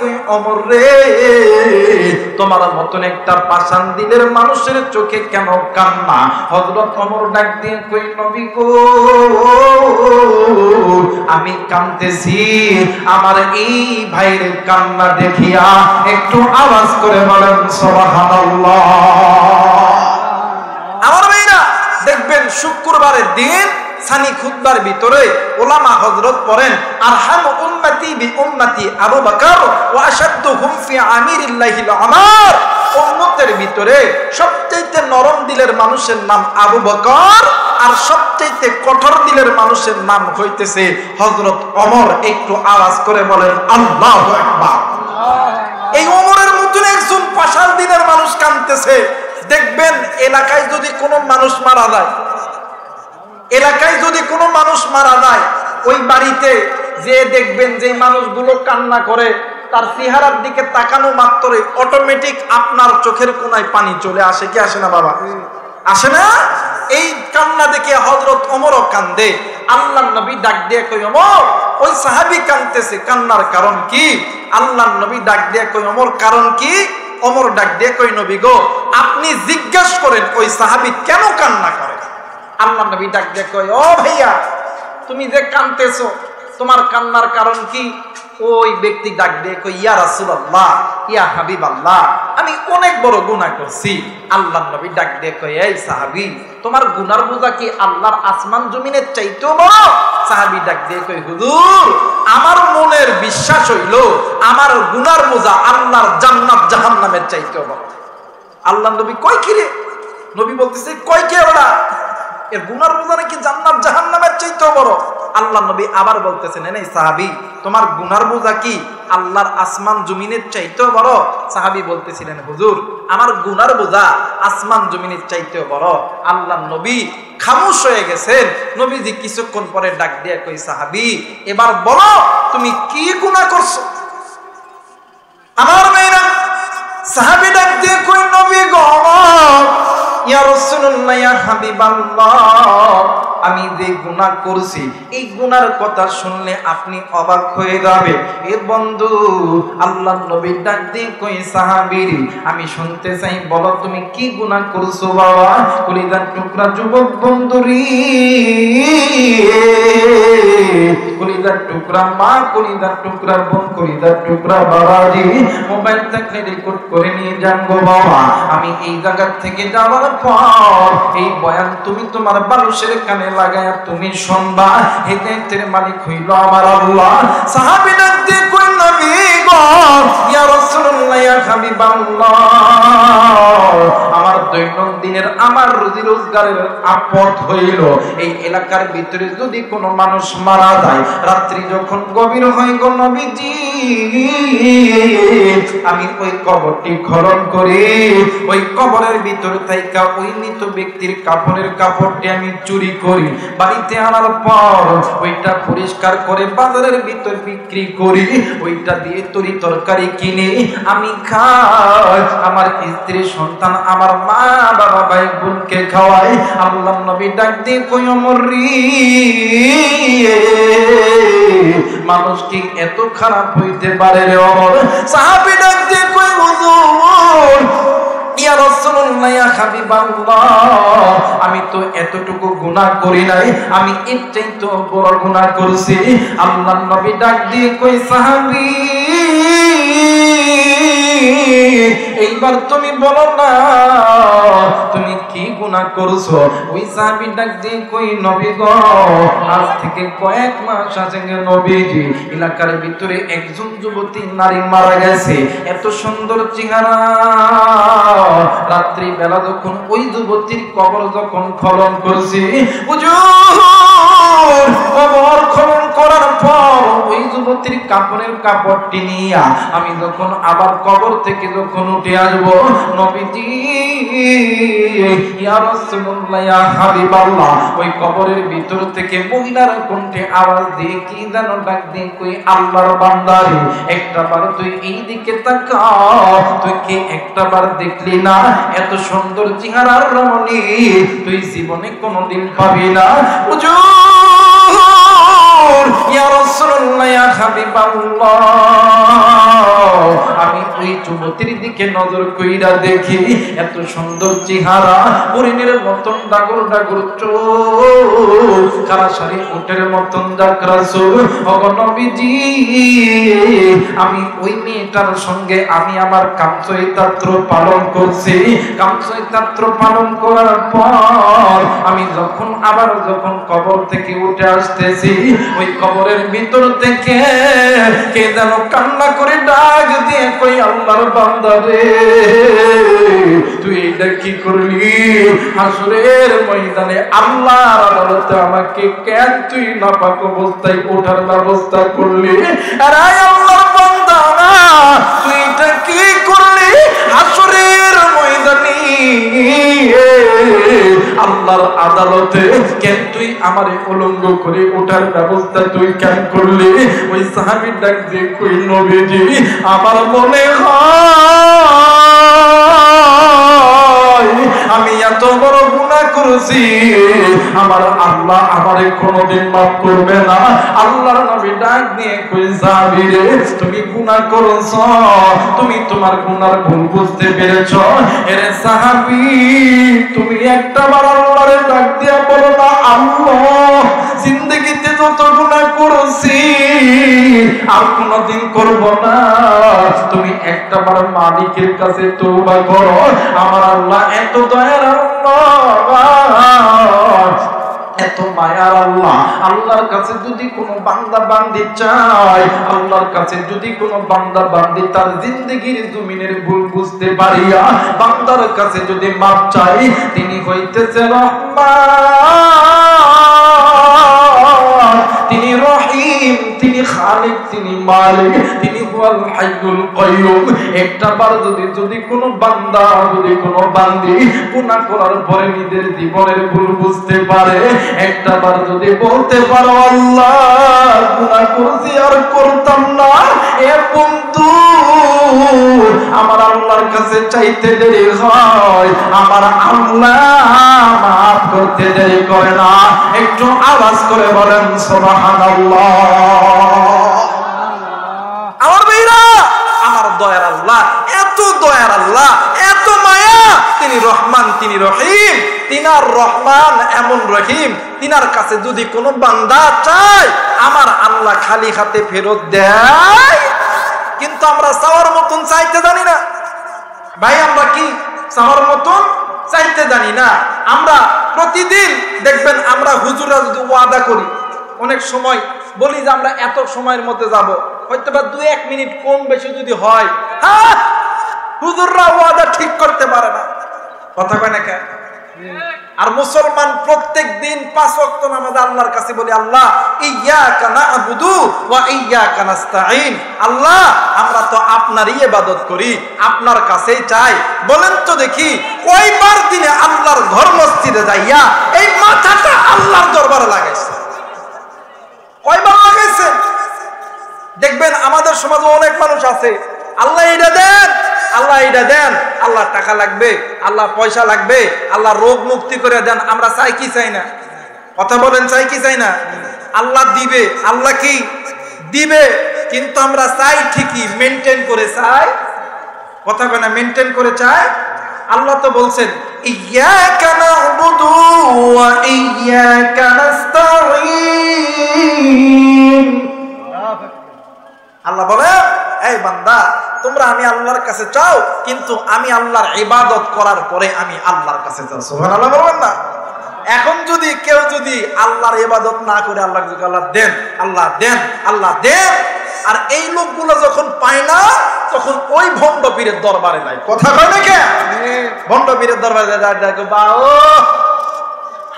কই ওমর রে, তোমার মতন একটা পাষাণ দিলের মানুষের চোখে কেন কান্না? হযরত ওমর ডাক দিয়ে কই নবী গো, আমি কাঁদতেছি আমার এই ভাইয়ের কান্না দেখিয়া। একটু আওয়াজ করে বলেন সুবহানাল্লাহ। আমার ভাইরা দেখবেন শুক্রবারের দিন সানি খুতবার ভিতরে ওলামা হযরত পড়েন আরহাম উম্মতি বি উম্মতি আবু বকর ওয়া আশাদ্দুহুম ফি আমিরিল্লাহিল আমার। উম্মতের ভিতরে সবচেয়ে নরম দিলের মানুষের নাম আবু বকর, আর সবচেয়ে কঠোর দিলের মানুষের নাম হইতেছে হযরত ওমর। একটু আওয়াজ করে বলেন আল্লাহু আকবার। এই ওমরের মতন একজন পাষাণ দিলের মানুষ কাঁদতেছে। দেখবেন এলাকায় যদি কোনো মানুষ মারা যায়, এলাকায় যদি কোনো মানুষ মারা যায়, ওই বাড়িতে যে দেখবেন যে মানুষগুলো কান্না করে, তার চেহারার দিকে তাকানো মাত্রই অটোমেটিক আপনার চোখের কোণায় পানি চলে আসে কি আসে না বাবা? আসে না? এই কান্না দেখে হযরত ওমরও কান্দে। আল্লাহর নবী ডাক দিয়ে কই ওমর, ওই সাহাবী কাঁদতেছে, কান্নার কারণ কি? আল্লাহর নবী ডাক দিয়ে কই ওমর কারণ কি? ওমর ডাক দিয়ে কই নবী গো, আপনি জিজ্ঞাসা করেন ওই সাহাবী কেন কান্না করে। আল্লাহর নবী ডাক দিয়ে কই ও ভাইয়া, তুমি যে কাঁদতেছো তোমার কান্নার কারণ কি? ওই ব্যক্তি ডাক দিয়ে কই ইয়া রাসূলুল্লাহ, ইয়া হাবিবাল্লাহ, আমি অনেক বড় গুনাহ করছি। আল্লাহর নবী ডাক দিয়ে কই এই সাহাবী, তোমার গুনার বোঝা কি আল্লাহর আসমান জমিনের চাইতেও বড়? সাহাবী ডাক দিয়ে কই হুজুর, আমার মনের বিশ্বাস হইল আমার গুনার বোঝা আল্লাহর জান্নাত জাহান্নামের চাইতেও বড়। আল্লাহর নবী কই কি রে? নবী বলতেছে কই কে ওরা, এর গুনার বোঝা নাকি জান্নাত জাহান্নামের চাইতেও বড়। আল্লাহর নবী আবার বলতেছেন এই সাহাবী, তোমার গুনার বোঝা কি আল্লাহর আসমান জমিনের চাইতেও বড়? সাহাবী বলতেছিলেন হুজুর, আমার গুনার বোঝা আসমান জমিনের চাইতেও বড়। আল্লাহর নবী খামোশ হয়ে গেছেন। নবীজি কিছুক্ষণ পরে ডাক দিয়ে কই সাহাবী, এবার বলো তুমি কি গুনাহ করছো? আমার মেয়েরা সাহাবী ডাক দিয়ে কই নবী গো, ইয়া রাসূলুল্লাহ, ইয়া হাবিবাল্লাহ, আমি যে গুনাহ করছি এই গুনার কথা শুনলে আপনি অবাক হয়ে যাবে। এ বন্ধু আল্লাহর নবী ডাক দিয়ে কই সাহাবী, আমি শুনতে চাই, বলো তুমি কি গুনাহ করছো বাবা? কলিজার টুকরা যুবক বন্ধুরি, কলিজার টুকরা মা, কলিজার টুকরা বোন, কলিজার টুকরা বাবাজি, মোবাইল থাকলে রেকর্ড করে নিয়ে যান গো বাবা। আমি এই জায়গা থেকে যাওয়ার পর এই বয়ান তুমি তোমার মানুষের কানে লাগায়া তুমি শুনবা। হেদায়েতের মালিক হইল আমার আল্লাহ। সাহাবী ডাক দিয়ে কই নবী গো, ইয়া রাসূলুল্লাহ, ইয়া হাবিবাল্লাহ, আমার দৈনন্দিনের আমার রুজি রোজগারের আপদ হইল এই এলাকার ভিতরে যদি কোনো মানুষ মারা যায়, রাত্রি যখন গভীর হয় গো নবীজি, আমি ওই কবরটি খনন করি, ওই কবরের ভিতর থাইকা ওই মৃত ব্যক্তির কাফনের কাপড়টি আমি চুরি করি, বাড়িতে আনার পর ওইটা পরিষ্কার করে বাজারের ভিতর বিক্রি করি, ওইটা দিয়ে তরি তরকারি কিনে আমি খাই, আমার স্ত্রী সন্তান আমার মা বাবা ভাই বোনকে খাওয়াই। আল্লাহর নবী ডাক দিয়ে কই ওমর রে, মানুষ কি এত খারাপ হইতে পারে রে ওমর? সাহাবী ডাক দিয়ে কই হুজুর, ইয়া রাসূলুল্লাহ, ইয়া হাবিবাল্লাহ, আমি তো এতটুকু গুনাহ করি নাই, আমি এর চাইতে বড় গুনাহ করছি। আল্লাহর নবী ডাক দিয়ে কই সাহাবী, এইবার তুমি বলো না তুমি কি গুনাহ করছো? ওই সাহাবী ডাক দিয়ে কই নবী গো, আজ থেকে কয়েক মাস আগে নবীজি এলাকার ভিতরে একজন যুবতী নারী মারা গেছে, এত সুন্দর চেহারা, রাত্রি বেলা যখন ওই যুবতীর কবর যখন খনন করছি, হুজুর কবর খনন করার পর ওই যুবতীর কাপড়ের কাপড়টি নিয়ে আমি যখন আবার কবর থেকে যখন উঠে আসবো, নবীজি ইয়া রাসূলুল্লাহ, ইয়া হাবিবাল্লাহ, ওই কবরের ভিতর থেকে মহিলার কণ্ঠে আওয়াজ দিয়ে কি যেন ডাক দিয়ে কই আল্লাহর বান্দারে, একটাবার তুই এই দিকে তাকা, তুই কি একটাবার দেখলি না এত সুন্দর চেহারার রমণী তুই জীবনে কোনোদিন পাবি না। হুজুর ইয়া রাসূলুল্লাহ, ইয়া হাবিবাল্লাহ, আমি ওই যুবতীর দিকে নজর কইরা দেখি, এত সুন্দর চেহারা, হরিণের মতন ডাগর ডাগর চোখ, কালা শাড়ি উটের মতন ডাক রাসূল, ওগো নবীজি, আমি ওই মেয়েটার সঙ্গে আমি আমার কামচৈতাত্র পালন করছি। কামচৈতাত্র পালন করার পর আমি যখন কবর থেকে উঠে আসতেছি, ওই কবরের ভিতর থেকে কে যেন কান্না করে ডাক দিয়ে কই, আল্লাহর বান্দা রে, তুই এটা কি করলি? হাসরের ময়দানে আল্লাহর আদালতে আমাকে কেন তুই নাপাক অবস্থায় ওঠার ব্যবস্থা করলি? আর আল্লাহর বান্দা, তুই এটা কি করলি? হাসরের ময়দানে আল্লাহর আদালতে কেন তুই আমারে উলঙ্গ করে ওঠার ব্যবস্থা তুই কেন করলি? ওই সাহাবী ডাক দিয়ে কই, নবীজি, আমার মনে হয় আমি এত বড় গুনাহ করেছি, আমার আল্লাহ আমারে কোনোদিন মাফ করবে না। আল্লাহর নবী ডাক দিয়ে কই, সাহাবী রে, তুমি গুনাহ করেছো, তুমি তোমার গুনার ভুল বুঝতে পেরেছো। এরে সাহাবী, তুমি একটা বার আল্লাহরে ডাক দিয়া বলো না, আল্লাহ, জিন্দেগিতে যত গুনাহ করেছি আর কোনোদিন করব না। তুমি একটা বার মালিকের কাছে তওবা করো। আমার আল্লাহ এত দয়ার আল্লাহ, এত মায়ার আল্লাহ। আল্লাহর কাছে যদি কোনো বান্দা বান্দি চায়, আল্লাহর কাছে যদি কোনো বান্দা বান্দি তার জিন্দেগির জমিনের ভুল বুঝতে পারিয়া বান্দার কাছে যদি মাপ চাই, তিনি হইতেছে রহমান, তিনি রহিম, তিনি খালিক, তিনি মালিক, তিনি হুয়াল হাইয়ুল কাইয়ুম। একটা বার যদি কোনো বান্দা, যদি কোনো বান্দি গুনাহ করার পরে নিজের জীবনের ভুল বুঝতে পারে, একটা বার যদি বলতে পারো, আল্লাহ, গুনাহ করছি আর করতাম না, এ বন্ধু, আমার আল্লাহর কাছে চাইতে দেরি হয়, আমার আল্লাহ মাফ করতে দেরি করে না। একটু আওয়াজ করে বলেন সুবহানাল্লাহ। আমার ভাইরা, আমার দয়ার আল্লাহ, এত দয়ার আল্লাহ, এত মায়া, তিনি রহমান, তিনি রহিম। তিনার রহমান এমন রহিম, তিনার কাছে যদি কোনো বান্দা চায়, আমার আল্লাহ খালি হাতে ফেরত দেয়। কিন্তু আমরা চাওয়ার মতন চাইতে জানি না ভাই। আমরা কি চাওয়ার মতন চাইতে জানি না? আমরা প্রতিদিন দেখবেন, আমরা হুজুররা যদি ওয়াদা করি, অনেক সময় বলি যে আমরা এত সময়ের মধ্যে যাব, হয়তো বা 2-1 মিনিট কম বেশি যদি হয়, হ্যাঁ, হুজুররা ওয়াদা ঠিক করতে পারে না। কথা কয় না কেন? আর মুসলমান প্রত্যেক দিন 5 ওয়াক্ত নামাজ আল্লাহর কাছে বলি, আল্লাহ, ইয়্যাকা না'বুদু ওয়া ইয়্যাকা নাস্তাঈন। আল্লাহ, আমরা তো আপনারই ইবাদত করি, আপনার কাছেই চাই। বলেন তো দেখি, কয়বার দিনে আল্লাহর ঘর মসজিদে যাইয়া এই মাথাটা আল্লাহর দরবারে লাগাইছে? কয়বার লাগাইছে? দেখবেন আমাদের সমাজে অনেক মানুষ আছে, আল্লাহ এটা দেন, আল্লাহ এটা দেন, আল্লাহ টাকা লাগবে, আল্লাহ পয়সা লাগবে, আল্লাহ রোগ মুক্তি করে দেন। আমরা চাই কি চাই না? কথা বলেন, চাই কি চাই না? আল্লাহ দিবে, আল্লাহ কি দিবে, কিন্তু আমরা চাই ঠিকই, মেনটেন করে চাই। কথা কয় না? মেনটেন করে চাই। আল্লাহ তো বলছেন, ইয়্যাকা না'বুদু ওয়া ইয়্যাকা নাস্তাঈন। আল্লাহ বলে, এই বান্দা, তোমরা আমি আল্লাহর কাছে চাও, কিন্তু আমি আল্লাহর ইবাদত করার পরে আমি আল্লাহর কাছে চাও। সুবহানাল্লাহ বলবেন না? এখন যদি কেউ যদি আল্লাহর ইবাদত না করে আল্লাহ দেন, আল্লাহ দেন, আল্লাহ দেন, আর এই লোকগুলো যখন পায় না, তখন ওই ভণ্ড পীরের দরবারে যায়। কথা কয় না কে? ভণ্ড পীরের দরবারে যায়, দেখো বা, ও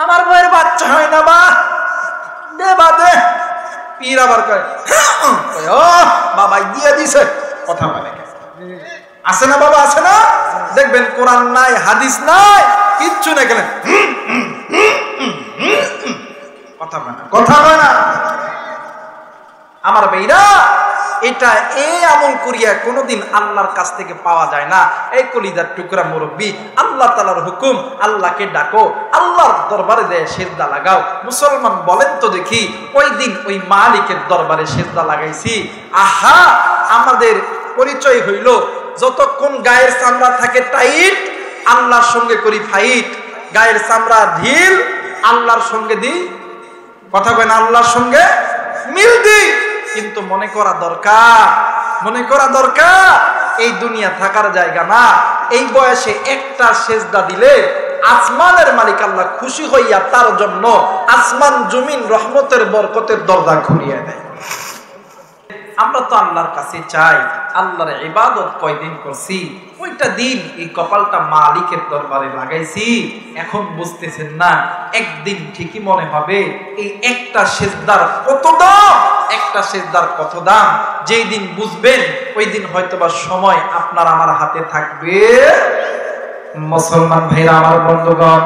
আমার বউয়ের বাচ্চা হয় না, বা দে বা দে। পীর আবার কয়, ও বাবা দিয়ে দিছে। কথা বলে আছে না বাবা? আছে না? দেখবেন কোরআন নাই, হাদিস নাই, কিচ্ছু নেই, গেলেন কথা বলে না, কথা বলে না। আমার ভাইরা, এটা এই আমল করিয়া কোনোদিন আল্লাহর কাছ থেকে পাওয়া যায় না। এই কলিজার টুকরা মুরব্বী, আল্লাহ তাআলার হুকুম, আল্লাহকে ডাকো, আল্লাহর দরবারে যায় সিজদা লাগাও। মুসলমান বলেন তো দেখি, ওই দিন ওই মালিকের দরবারে সিজদা লাগাইছি, আহা আমাদের পরিচয় হইল যতক্ষণ গায়ের চামড়া থাকে টাইট, আল্লাহর সঙ্গে করি ফাইট, গায়ের চামড়া ঢিল, আল্লাহর সঙ্গে দিই কথা কয় না, আল্লাহর সঙ্গে মিল দিই। কিন্তু মনে করা দরকার এই দুনিয়া থাকার জায়গা না। এই বয়সে একটা সেজদা দিলে আসমানের মালিক আল্লাহ খুশি হইয়া তার জন্য আসমান জমিন রহমতের বরকতের দরজা খুলিয়ে দেয়। আমরা তো আল্লাহর কাছে চাই, আল্লাহর ইবাদত কয়দিন করছি, ওইটা দিন এই কপালটা মালিকের দরবারে লাগাইছি। এখন বুঝতেছেন না, একদিন ঠিকই মনে হবে এই একটা সেজদার কত দাম, একটা সেজদার কত দাম। যেই দিন বুঝবেন ওই দিন হয়তোবা সময় আপনার আমার হাতে থাকবে। মুসলমান ভাইরা আমার, বন্ধুগণ,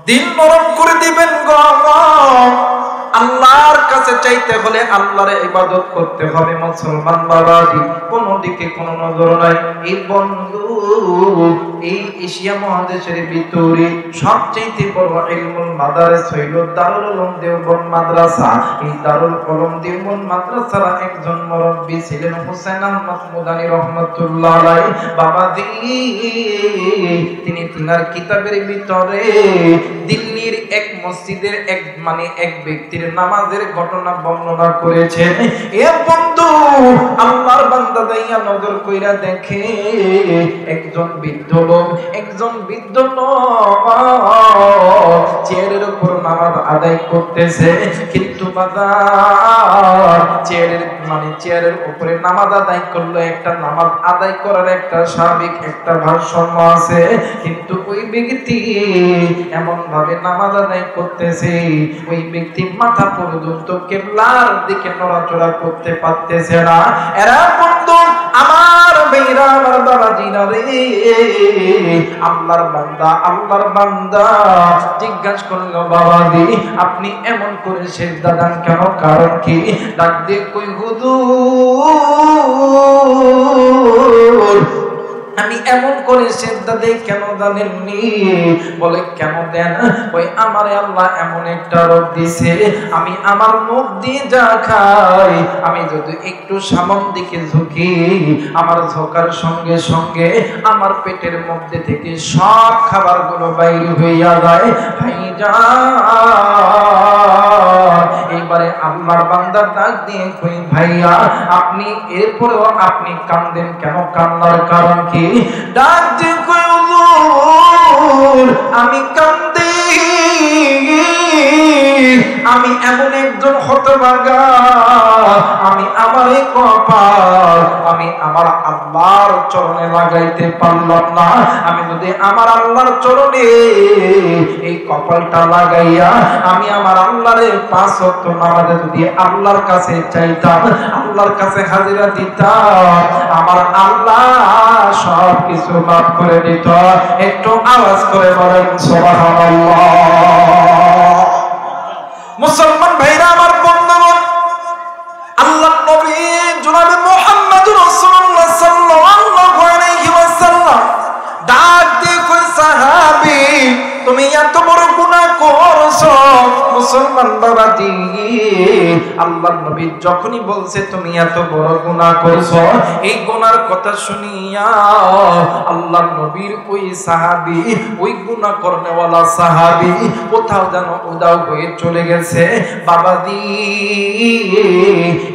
দিন নরম করে দিবেন গো। আল্লাহর কাছে চাইতে হলে আল্লাহর ইবাদত করতে হবে। মুসলমান বাবাজি, কোন দিকে কোন নজর নাই। এই বন্ধু, এই এশিয়া মহাদেশের ভিতরে সবচেয়ে বড় ইলমুল মাদারিস হইল দারুল উলুম দেওবন্দ মাদ্রাসা। এই দারুল উলুম দেওবন্দ মাদ্রাসার একজন মুরব্বি ছিলেন হোসেন আহমদ মুদানি রহমাতুল্লাহ আলাইহি। বাবাজি, তিনি তিনার কিতাবের ভিতরে দিল্লির এক মসজিদের এক ব্যক্তির নামাজের ঘটনা বর্ণনা করেছেন। এ বন্ধু, আল্লাহর বান্দা দাইয়া নজর কইরা দেখে একজন বৃদ্ধ লোক চেয়ারের উপর নামাজ আদায় করতেছে। কিন্তু চেয়ারের উপরে নামাজ আদায় করলো, একটা নামাজ আদায় করার একটা স্বাভাবিক একটা ভারসাম্য আছে। কিন্তু ওই ব্যক্তি এমন ভাবে নামাজ আদায় করতেছে, ওই ব্যক্তি মাথা পর্যন্ত কিবলার দিকে নড়াচড়া করতে পারতেছে না। এরা বন্ধু আমার ভাইরা, আমার বাবাজিরা রে, আল্লাহর বান্দা জিজ্ঞাসা করলো, বাবাজি আপনি এমন করে সিজদা দেন কেন, কারণ কি? ডাক দিয়ে কই, হুজুর আমি এমন করে সিজদা দেই কেন জানেননি? বলে কেন দেন? ওই আমারে আল্লাহ এমন একটা রোগ দিছে, আমি আমার মুখ দিয়ে যা খাই, আমি যদি একটু সামন দিকে ঝুঁকি, আমার ঝোঁকার সঙ্গে সঙ্গে আমার পেটের মধ্যে থেকে সব খাবারগুলো বাইরে হইয়া যায়। এইবারে আল্লাহর বান্দা ডাক দিয়ে কই, ভাইয়া আপনি এরপরেও আপনি কান্দেন কেন, কান্নার কারণ কি? ডাক দিয়ে কই, হুজুর আমি কান্দি, আমি এমন একজন হতভাগা, আমি আমার এই কপাল আমি আমার আল্লাহর চরণে লাগাইতে পারলাম না। আমি যদি আমার আল্লাহর চরণে এই কপালটা লাগাইয়া আমি আমার আল্লাহর 5 ওয়াক্ত নামাজে যদি আল্লাহর কাছে চাইতাম, আল্লাহর কাছে হাজিরা দিতাম, আমার আল্লাহ সব কিছু মাফ করে দিত। একটু আওয়াজ করে বলেন সুবহানাল্লাহ। মুসলমান ভাইরা আমার, বন্ধুগণ, আল্লাহর নবী জনাবে মুহাম্মদুর রাসূলুল্লাহ সাল্লাল্লাহু আলাইহি ওয়াসাল্লাম ডাক দিয়ে কই, সাহাবী তুমি এত বড় গুনাহ করছো। মুসলমান বাবাজি, আল্লাহর নবী যখনই বলছে তুমি এত বড় গুনাহ করছো, এই গুনার কথা শুনিয়া আল্লাহর নবীর ওই সাহাবী, ওই গুনাহ করনেওয়ালা সাহাবী কোথাও যেন উদাও হয়ে চলে গেছে। বাবাজি,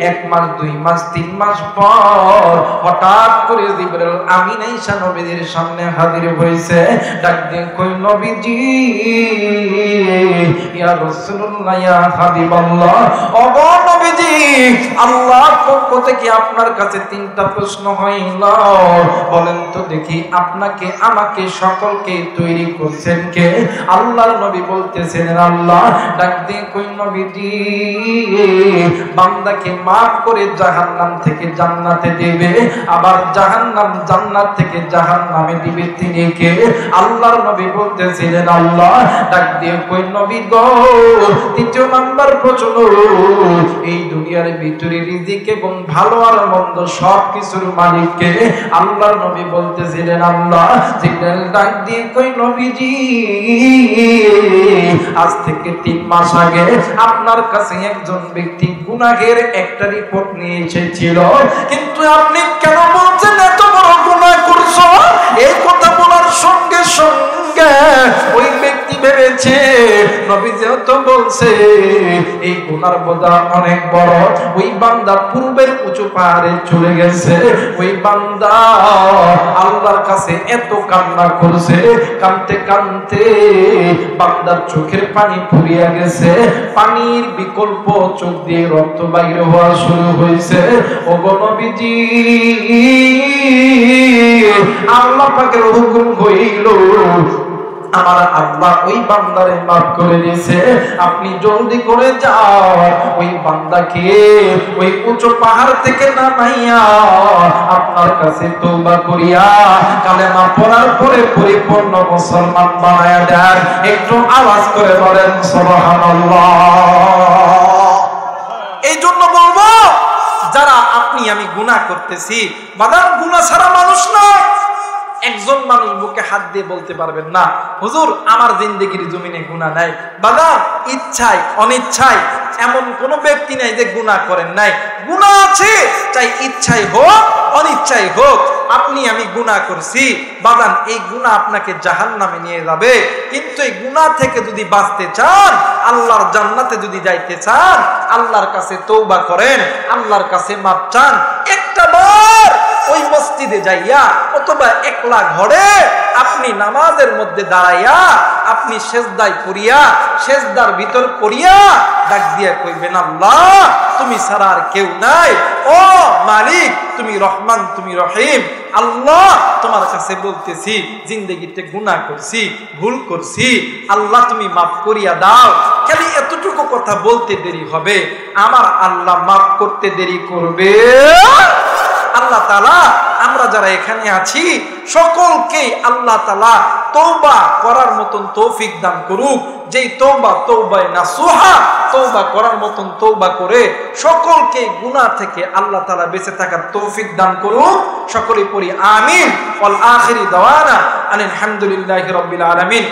1 মাস 2 মাস 3 মাস পর হঠাৎ করে জিবরাইল আমিন আয়েশা নবীর সামনে হাজির হয়েছে। ডাক দিয়ে কই, নবীজি ইয়া রাসূলুল্লাহ, ইয়া হাবিবাল্লাহ, ওগো নবীজি, আল্লাহর পক্ষ থেকে আপনার কাছে 3টা প্রশ্ন হইল। বলেন তো দেখি, আপনাকে আমাকে সকলকে তৈরি করছেন কে? আল্লাহর নবী বলতেছেন আল্লাহ। ডাক দিয়ে কই, নবীজি বান্দাকে maaf করে জাহান্নাম থেকে জান্নাতে দিবে, আবার জান্নাত থেকে জাহান্নামে দিবে তিনি কে? আল্লাহর নবী বলতেছিলেন আল্লাহ। ডাক দিয়ে কই নবী গো দ্বিতীয় নাম্বার প্রশ্ন, এই দুনিয়ার ভিতরে রিজিক এবং ভালো আর মন্দ সব কিছুর মালিককে? আল্লাহর নবী বলতেছিলেন আল্লাহ। জিবরাইল ডাক দিয়ে কই নবীজি আজ থেকে 3 মাস আগে আপনার কাছে একজন ব্যক্তি গুনাহের একটা রিপোর্ট নিয়ে এসেছিল, কিন্তু আপনি কেন বলছেন এত বড় গুনাহ করছো? এই কথা বলার সঙ্গে সঙ্গে ওই ব্যক্তি ভেবেছে নবী যেহেতু বলছে এই গুনার বোঝা অনেক বড়, ওই বান্দা পূর্বের উঁচু পাহাড়ে চলে গেছে। ওই বান্দা আল্লাহর কাছে এত কান্না করছে, কাঁদতে কাঁদতে বান্দার চোখের পানি ফুরিয়ে গেছে, পানির বিকল্প চোখ দিয়ে রক্ত বাইর হওয়া শুরু হয়েছে। ও গো নবীজি আল্লাহ পাকের হুকুম হইল, আমার আল্লাহ ওই বান্দারে মাফ করে দিয়েছে, আপনি জলদি করে যান ওই বান্দাকে ওই উঁচু পাহাড় থেকে নামাইয়া আপনার কাছে তওবা করিয়া কালেমা পড়ার পরে পরিপূর্ণ মুসলমান বানায়া দেন। একটু আওয়াজ করে বলেন সুবহানাল্লাহ। এই জন্য বলবো যারা আপনি আমি গুনাহ করতেছি, বাদাম গুনাহ ছাড়া মানুষ নয়। একজন মানুষ বুকে হাত দিয়ে বলতে পারবেন না হুজুর আমার জিন্দেগির জমিনে গুনাহ নাই। বাদাম ইচ্ছায় অনিচ্ছায় এমন কোন ব্যক্তি নাই যে গুনাহ করেন নাই, গুনাহ আছে, চাই ইচ্ছায় হোক অনিচ্ছায় হোক। আপনি আমি গুনাহ করছি বাদান, এই গুনাহ আপনাকে জাহান্নামে নিয়ে যাবে, কিন্তু এই গুনাহ থেকে যদি বাঁচতে চান, আল্লাহর জান্নাতে যদি যাইতে চান, আল্লাহর কাছে তওবা করেন, আল্লাহর কাছে মাফ চান। একটা বার ওই মসজিদে যাইয়া অথবা একলা ঘরে আপনি নামাজের মধ্যে দাঁড়াইয়া আপনি সেজদায় করিয়া সেজদার ভিতর করিয়া ডাক দিয়া কইবেন আল্লাহ তুমি ছাড়া আর কেউ নাই, ও মালিক তুমি রহমান তুমি রহিম। আল্লাহ তোমার কাছে বলতেছি জিন্দেগিতে গুনাহ করছি, ভুল করছি, আল্লাহ তুমি মাফ করিয়া দাও। খালি এতটুকু কথা বলতে দেরি হবে, আমার আল্লাহ মাফ করতে দেরি করবে। আল্লাহ তাআলা আমরা যারা এখানে আছি সকলকে আল্লাহ তাআলা তওবা করার মতন তৌফিক দান করুক। যেই তওবা তওবায়ে নাসুহা, তওবা করার মতন তওবা করে সকলকে গুনাহ থেকে আল্লাহ তাআলা বেঁচে থাকার তৌফিক দান করুক। সকলে পড়ি আমিন। ওয়াল আখিরি দাওয়ানা আলহামদুলিল্লাহি রাব্বিল আলামিন।